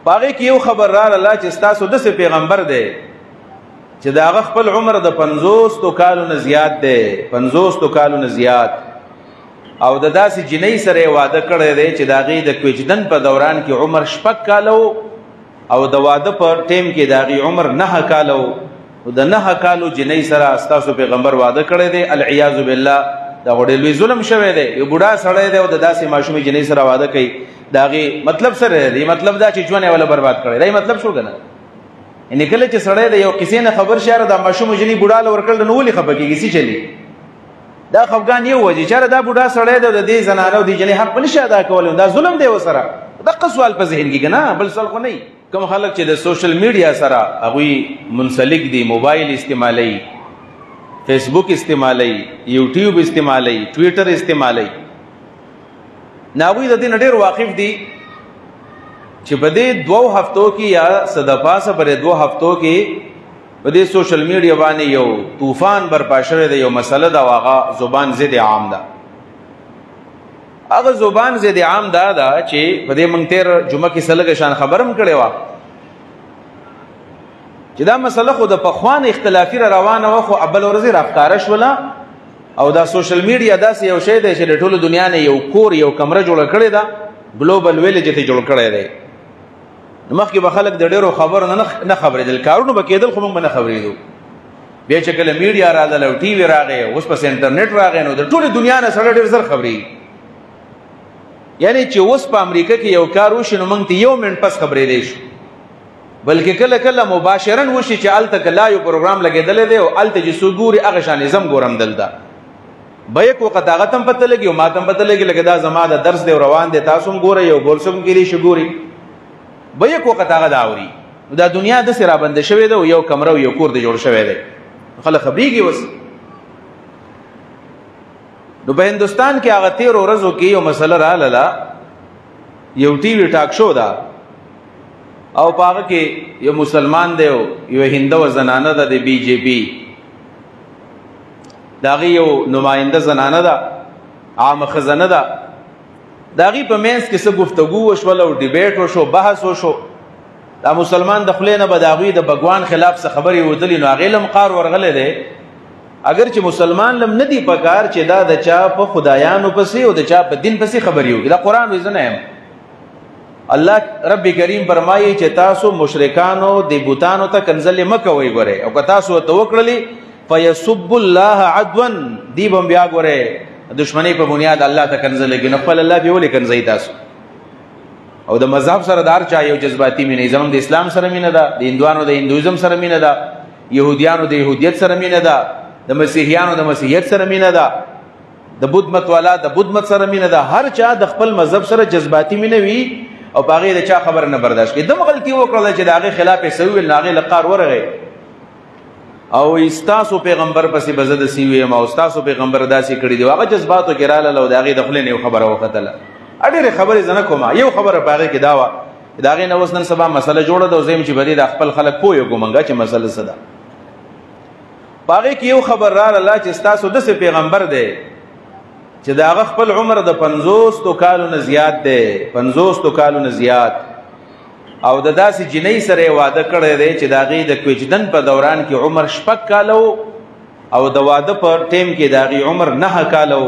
پاغه کې یو خبر را الله چې تاسو د پیغمبر دی چې دا هغه خپل عمر د 50 کالو نه زیات دی 50 کالو نه زیات او د داسې جنۍ سره واده کړی دی چې دا غي د کوجدن په دوران کې عمر 6 کالو او د واده پر ټیم کې دا غي عمر 9 کالو او د 9 کالو جنۍ سره تاسو پیغمبر واده کړی دی العیاذ بالله دا وړي لوی ظلم شوی دی یو بوډا سړی دی او د داسې ماشومې جنۍ سره واده کوي دا غي مطلب سره دی مطلب دا چې ژوند ولا برباد کړی دا مطلب شو کنه ان کله چې سړی دی یو کیسې نه خبر شاره دا ماشوم جنۍ بوډا لور کړل نو ولي خپګيږي سي چلی دا خفغان یو وجه چې دا بوډا سړی دی د دې زنانو د جنۍ حق نشي ادا کول دا ظلم دی وسره دا سوال په ذهن کې کنه بل څه خو نه کوم خلک چې د سوشل میډیا سره هغه منسلک دي موبایل استعمالي فیسبوک استعمالي یوټیوب استعمالي ټویټر استعمالي ناوی د دې ډېر واقف دي چې په دې 2 هفتو کې یا صدپاسه پر 2 هفتو کې په دې سوشل میډیا باندې یو طوفان برپا شوی دی یو مسله دا واغه زبان ضد عام ده هغه زبان ضد عام ده چې په دې مونږ تیر جمعه کې سلګه شان خبرم کړي وا چې دا مسله خو د پخوان اختلافي روانه و خو ابل ورځي راخکارش ولا او دا سوشل میډیا داسې یو شی دی چې ټول دنیا نه یو کور یو کمره جوړ کړی دا ګلوبل ویلج ته جوړ کړی دی مخکې به خلک د ډېرو خبرو نه خبرېدل کارونه به کېدل خو موږ به نه خبرېدو بیا چې کله میډیا راغله او ټي وي راغی اوس پس انټرنیټ راغی نو د ټولې دنیا نه سره ډېر زر خبرېږي یعنی چې اوس په امریکا کې یو کار وشي نو موږ ته 1 منټ پس خبرېدی شو بلکې کله کله مباشرا وشي چې هلته کله یو پروګرام لګېدلی دی او هلته چې څوک ګوري هغه شان زم ګورم دلته به یک وخت هغه ته هم پته لګي او ما ته هم پته لګي لکه دا زما د درس دی روان دی تاسو هم ګورئ او بل څوک هم کېدی شي ګوري به یک وخت هغه دا اوري دا دنیا داسې رابنده شوې ده او یو کمره او یو کور دی جوړ شوی دی خلک خبرېږي اوس نو په هندوستان کې هغه 13 ورځو کې یو مسله راغله یو ټي وي ټاک شو ده او په هغه کې یو مسلمان دی یو هندو زنانه ده د بي جي پي داغي یو نماینده زنانه ده عام خزانه ده داغي په مینس کې څه گفتگو وشول او ډیبیټ وشو بحث وشو دا مسلمان د خلینو به داغي د بګوان خلاف څه خبري ودلی نو هغه لم قار ورغله ده اگر چې مسلمان لم ندی پکار چې دا د چا په خدایانو پسې او د چا په دین پسې خبري وي دا قران وزنه الله رب کریم فرمایي چې تاسو مشرکانو د بوتانو ته کنزل مکوي غره او که تاسو توکړلی فیسب الله عدوا دی بم بیا غره دشمنی په بنیاد الله ته کنزل کې نو خپل الله به ولې کنزای تاسو او د مذهب سره دار چا یو جذباتي مینه زموږ د اسلام سره مینه ده د هندوانو د هندویزم سره مینه ده يهوديانو د يهودیت سره مینه ده د مسیحیانو د مسیحیت سره مینه ده د بودھ مت والا د بودھ مت سره مینه ده هر چا د خپل مذهب سره جذباتي مینه وی او باغې د چا خبر نه برداشت کې دم غلطي وکړه چې داغه خلاف سوي ناغه لقار ورغه او استاسو پیغمبر پسې بزد سیوی ما استاسو پیغمبر داسې کړی دی هغه جذباتو کې رااله لو داغه د خپل نه خبره وکړه اډېر خبره زنه کومه یو خبره باغې کې داوا داغه نو وسنن سبا مسله جوړه د زم چې بدی د خپل خلک پوي ګمنګا چې مسله صدا باغې کې یو خبر را الله چې استاسو د پیغمبر دی چې داغه خپل عمر د 50 کالو نه زیات دی 50 کالو نه زیات او د داسې جنۍ سره واده کړی دی چې داغه د کوجدن په دوران کې عمر 6 کالو او د واده پر ټیم کې داغه عمر 9 کالو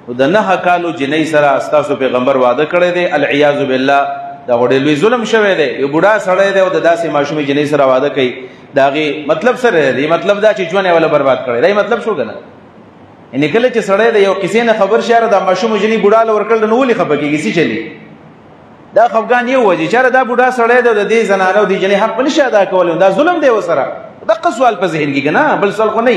او د 9 کالو جنۍ سره استاسو پیغمبر واده کړی دی العیاذ بالله دا وړي لوی ظلم شوی دی یو بوډا سړی دی او د داسې ماشومې جنۍ سره واده کوي داغه مطلب سره دی مطلب دا چې ژوند ولا برباد کړی دا مطلب شو کنه ان کله چې سړی د یو کیسې نه خبر شاره د ماشوم جنۍ بوډا لور کړل نو ولي خپګيږي سي چلی دا خفغان یو وجه چې دا بوډا سړی د دې زنانو د جنۍ حق نشي ادا کول دا ظلم دی وسره دا سوال په ذهن کې کنه بل سوال خو نه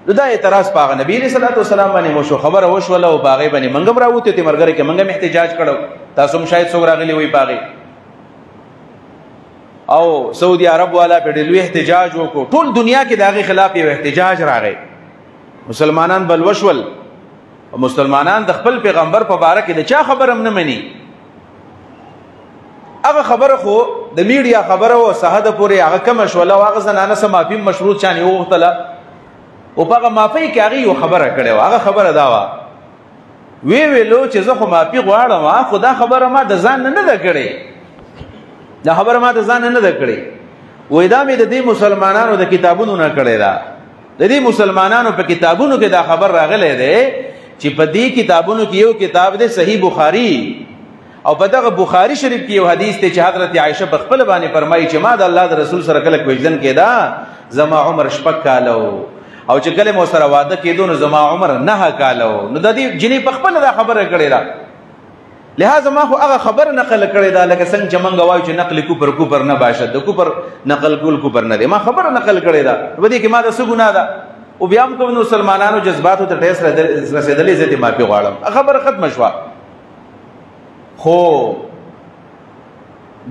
دا اعتراض پاغه نبی صلی الله علیه وسلم باندې مو شو خبر او شو له باغې باندې منګم راوته ته مرګره کې منګم احتجاج کړو تاسو هم شاید څو راغلی وي باغې او سعودي عرب والا په ډېر احتجاج وکړو ټول دنیا کې داغه خلاف یو احتجاج راغی مسلمانان بل وشول او مسلمانان د خپل پیغمبر په باره کې د چا خبرم نه مني هغه خبره خو د میډیا خبره او صحه د پورې هغه کم شوله هغه زنانه سمافي مشروط چانه وغتله او هغه مافي کې هغه یو خبره کړي هغه خبره دا و ویلو چې زه خو معافي غواړم خو دا خبره ما د ځان نه ده کړې دا خبره ما د ځان نه ده کړې وای دا مې د دې مسلمانانو د کتابونو نه کړې ده د دې مسلمانانو په کتابونو کې دا خبر راغلی دی چې په دې کتابونو کې یو کتاب دی صحیح بخاری او په دغه بخاری شریف کې یو حدیث دی چې حضرت عائشه په خپل باندې فرمایي چې ما د الله د رسول سره کله کوژدن کېدا زما عمر شپږ کالو او چې کله مو سره واده کېدو نو زما عمر 9 کالو نو د دې جنې په خپل دا خبره کړې ده لہذا ما خو هغه خبر نقل کړې ده لکه څنګه چې مونږ وایو چې نقل کوپر نه باشد د کوپر نقل کول کوپر نه دی ما خبر نقل کړې ده په دې کې ما د څه ګناه ده او بیا هم کوم مسلمانانو جذباتو ته ټیس رسیدلې زه دې معافي غواړم خبره ختم شوه خو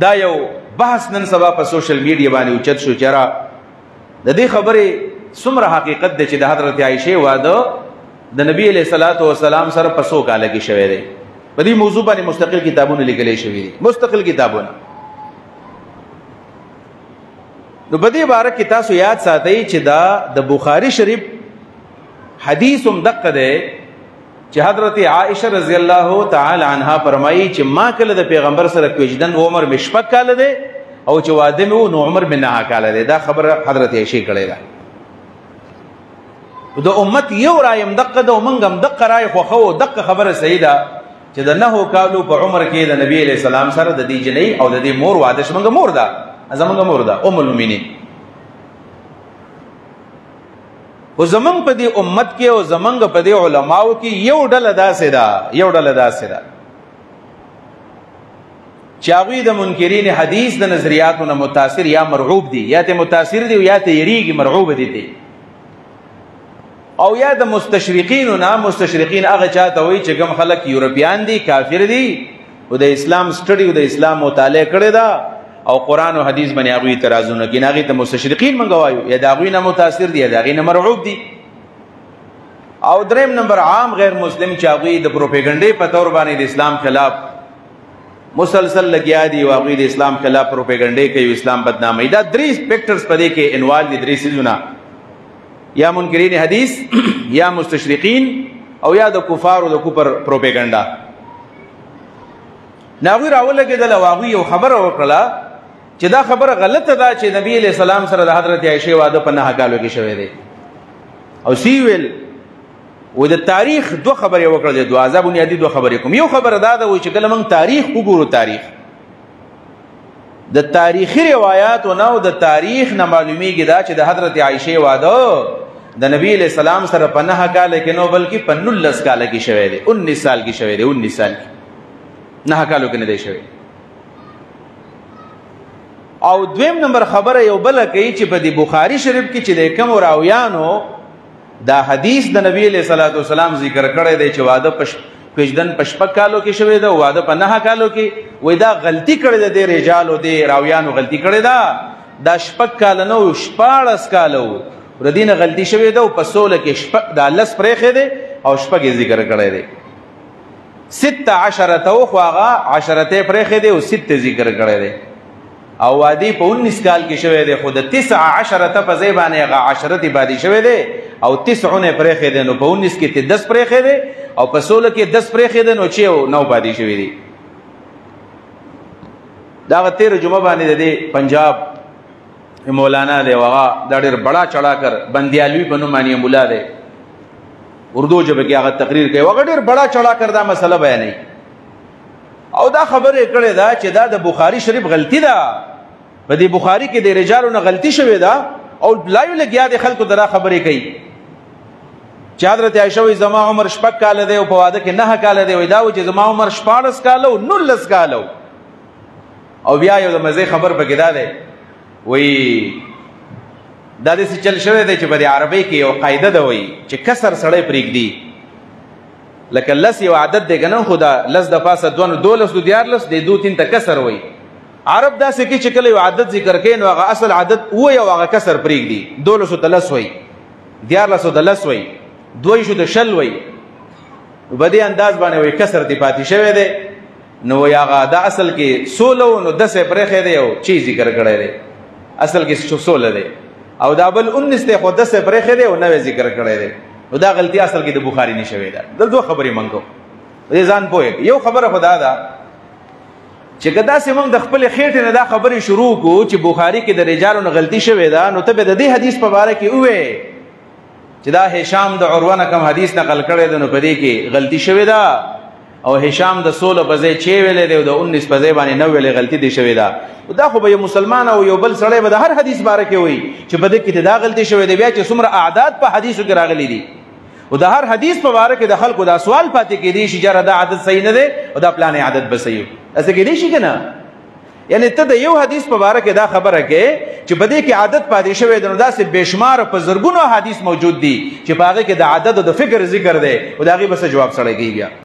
دا یو بحث نن سبا په سوشل میډیا باندې اوچت شو چې را د دې خبرې څومره حقیقت دی چې د حضرت عائشه واده د نبی علیہ الصلوۃ والسلام سره په 100 کال کې شوی دی په دې موضوع باندې مستقل کتابونه لیکل شوي دي مستقل کتابونه نو په دې باره کې تاسو یاد ساتئ چې دا د بخاری شریف حدیث هم دقه دی چې حضرت عائشه رضی الله تعالی عنها فرمایي چې ما کله د پیغمبر سره کوژدن عمر مې شپږ کال دی او چې واده مې نو عمر مې 9 کال دی دا خبره حضرت عائشه کړې ده د امت یو رایم دقه ده ومنګ هم دقه رای خو دقه خبره صحیح ده چې د 9 کالو په عمر کې د نبی علیہ السلام سره د دې جنې او د دې مور واده شمنګ مور ده زمنګ مور ده ام المؤمنین او زمنګ په دې امت کې او زمنګ په دې علماو کې یو ډله داسې ده چې هغوی د منکرین حدیث د نظریاتو نه متاثر یا مرعوب دي یا ته متاثر دي یا ته یریږي مرعوب دي او یا د مستشرقین هغه چاته وي چې کوم خلک یورپیان دي کافر دي او د اسلام سټډي او د اسلام مطالعه کړي دا او قران او حدیث باندې هغه اعتراضونه کوي هغه ته مستشرقین منغوایو یا دا غوینه متاثر دي یا دا غینه مرعوب دي او دریم نمبر عام غیر مسلم چې هغه د پروپاګاندا په تور باندې د اسلام خلاف مسلسل لګیا دي او هغه د اسلام خلاف پروپاګاندا کوي اسلام بدنامي دا درې فیکٹرز په دې کې انوال دي درې سيزونه یا منکرین حدیث یا مستشرقین او یا د کفار او د کوپر پروپاګاندا ناوی راولګیدل واغوی یو خبره وکړه چې دا خبره غلطه ده چې نبی علیہ السلام سره د حضرت عائشه واده په 9 کالو کې شوی دی او سی ویل و د تاریخ دوه خبرې وکړه د دعا بنیادی دوه خبرې کوم یو خبره دا ده چې کله موږ تاریخ وګورو تاریخ د تاریخي روایت او نو د تاریخ نه معلومیږي دا چې د حضرت عائشه واده د نبی علیہ السلام سره په 9 کال کې نو بلکې په 19 کال کې شوی دی 19 سال کې شوی دی 19 سال 9 کالو کې نه دی شوی او دویم نمبر خبره یو بل کوي چې په دې بخاری شریف کې چې د کوم راویانو دا حدیث د نبی علیہ الصلوۃ والسلام ذکر کړی دی چې واده پښدن پشپک کالو کې شوی دا واده په 9 کالو کې وای دا غلطی کړی د رجال او د راویانو غلطی کړی دا شپک کال نو 14 کالو ردینه غلطی شوی دا په 16 کې شپک د لس پرېخې دی او شپک ذکر کړی دی 16 تو خواغه 10 پرېخې دی او 6 ذکر کړی دی او وادي په 19 کال کې شوی دی خو د 19 ته په ځای باندې هغه 10 باندې شوی دی او 9 پرېخې دی نو په 19 کې 10 پرېخې دی او په 16 کې 10 پرېخې دی نو چې 9 باندې شوی دی دا 13 جمعه باندې د پنجاب مولانا دی هغه دا ډېر بڑا چڑا کر بندیالوی په نوم باندې مولا دی اردو ژبه کې هغه تقریر کوي هغه ډېر بڑا چڑا کر دا مسله بیانوي او دا خبره کړې ده چې دا د بخاری شریف غلطی ده په دې بخاری کې د رجالو نه غلطی شوې ده او لایو لګیا د خلکو درا خبرې کوي چې حضرت عائشه وی زما عمر شپږ کال دی او په واده کې 9 کال دی وای دا و چې زما عمر 14 کال او 19 کال او بیا یو د مزه خبر پکې دا دی وی دا دې چل شوی دی چې په عربی کې یو قاعده ده وی چې کسر سړی پرېږدي لکه لس یو عدد دی کنه خدا لس د پاسه 12 14 د 2 3 ته کسر وی عرب دا سکی چې کله یو عدد ذکر کین او هغه اصل عدد و یو هغه کسر پرېږدي 12 د لس وی 14 د لس وی 2 شو د شل وی بدی انداز باندې وی کسر دی پاتې شوی دی نو هغه دا اصل کې 16 نو 10 پرېخې دی او چی ذکر کړی دی اصل کې 16 دی او دا بل 19 ته خو 10 پرېخې دی او 9 ذکر کړی دی نو دا غلطی اصل کې د بخاری نشوي ده د دوه خبرې منګو دې ځان پوهه. یو خبره خدا ده چې کدا سیمون د خپل خېټه نه دا خبره شروع کو چې بخاری کې د رجالو نه غلطي شوې ده، نو ته به د دې حدیث په اړه کې وې چې دا هشام د عروه نه کوم حدیث نقل کړی دی، نو په دې کې غلطي شوې ده، او هشام د 16 په ځای 6 ویلې دی او د 19 په ځای باندې 9 ویلې غلطي دی شوې ده. دا خو به یو مسلمان او یو بل سړی به د هر حدیث باره کې وي چې په دې کې دا غلطي شوې ده، بیا چې څومره اعداد په حدیثو کې راغلي دي او د هر حدیث په اړه کې د خلکو دا سوال پاتې کېدی چې جره دا عادت صحیح نه دی او دا پلان عادت به صحیح اسه کې دی شي کنه. یعنی ته د یو حدیث په اړه کې دا خبره کې چې په دې کې عادت پاتې شوی دی، نو داسې بشمار په زرګونو حدیث موجود دي چې په هغه کې د عادت او د فکر ذکر دی او دا غي بس جواب سره کیږي.